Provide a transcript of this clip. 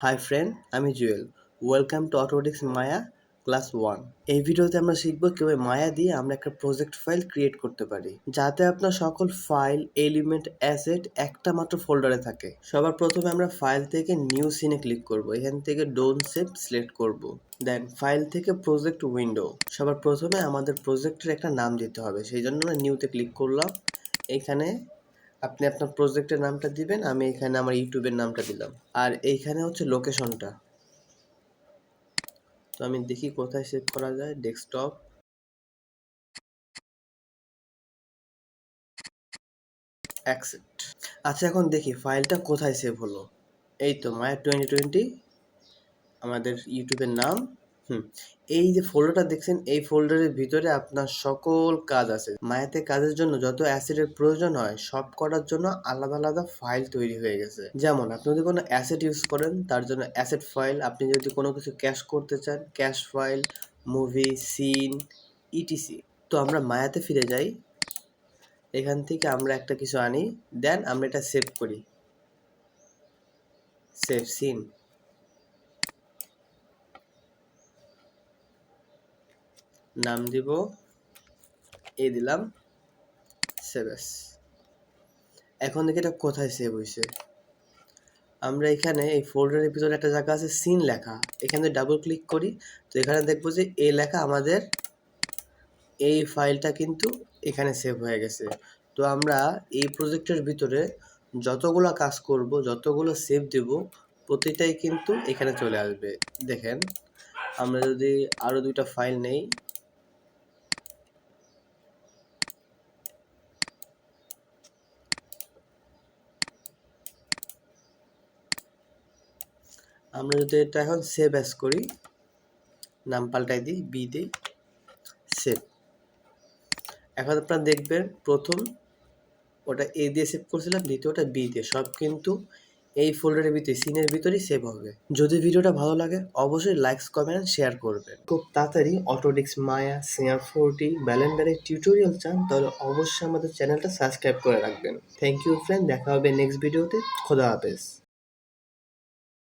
Hi friend, আমি Jewel. Welcome to Autodesk Maya class 1। এই ভিডিওতে আমরা শিখব কিভাবে মায়া দিয়ে আমরা একটা প্রজেক্ট ফাইল ক্রিয়েট করতে পারি, যাতে আপনার সকল ফাইল, এলিমেন্ট, অ্যাসেট একটা মাত্র ফোল্ডারে থাকে। সবার প্রথমে আমরা ফাইল থেকে নিউ সিনে ক্লিক করব। এখান থেকে ডোন্ট সেভ সিলেক্ট করব। দেন ফাইল থেকে প্রজেক্ট উইন্ডো। সবার প্রথমে আমাদের প্রজেক্টের একটা নাম দিতে হবে, সেই জন্য আমরা নিউতে ক্লিক করলাম। এখানে আপনি আপনার প্রজেক্টের নামটা দিবেন, আমি এখানে আমার ইউটিউবের নামটা দিলাম। আর এইখানে হচ্ছে লোকেশনটা। তো আমি দেখি কোথায় সেভ করা যায়। Desktop, accept. আচ্ছা, এখন দেখি ফাইলটা কোথায় সেভ হলো। এই তো মায়া 2020 আমাদের ইউটিউবের নাম। এই যে ফোল্ডারটা দেখছেন, এই ফোল্ডারের ভিতরে আপনার সকল কাজ আছে। মায়াতে কাজের জন্য যত অ্যাসেটের প্রয়োজন হয় সব করার জন্য আলাদা আলাদা ফাইল তৈরি হয়ে গেছে। যেমন আপনি যদি কোনো অ্যাসেট ইউজ করেন, তার জন্য অ্যাসেট ফাইল। আপনি যদি কোনো কিছু ক্যাশ করতে চান, cache file, movie, scene, etc. তো আমরা মায়াতে ফিরে যাই। এখান থেকে আমরা একটা কিছু আনি, দেন আমরা এটা সেভ করি। Save scene. নাম দিব, দিলাম, সেভ এস। এখন দেখি এটা কোথায় সেভ হয়েছে। আমরা এখানে এই ফোল্ডারের ভিতরে একটা জায়গা আছে সিন লেখা, এখানে ডাবল ক্লিক করি। তো এখানে দেখবো যে এই লেখা আমাদের এই ফাইলটা কিন্তু এখানে সেভ হয়ে গেছে। তো আমরা এই প্রজেক্টের ভিতরে যতগুলো কাজ করব, যতগুলো সেভ দেব, প্রতিটাই কিন্তু এখানে চলে আসবে। দেখেন, আমরা যদি আরও দুইটা ফাইল নেই, আমরা যদি এটা এখন সেভ অ্যাজ করি, নাম পাল্টাই দিই, বি দিই, সেভ। এখন আপনারা দেখবেন প্রথম ওটা এ দিয়ে সেভ করছিলাম, দ্বিতীয়টা বি দিয়ে, সব কিন্তু এই ফোল্ডারের ভিতরে সিনের ভিতরেই সেভ হবে। যদি ভিডিওটা ভালো লাগে অবশ্যই লাইকস, কমেন্ট, শেয়ার করবেন। খুব তাড়াতাড়ি অটোডেস্ক মায়া, সিআর 40, ব্যালেন্ডারের টিউটোরিয়াল চান তাহলে অবশ্যই আমাদের চ্যানেলটা সাবস্ক্রাইব করে রাখবেন। থ্যাংক ইউ ফ্রেন্ড, দেখা হবে নেক্সট ভিডিওতে। খোদা হাফেজ।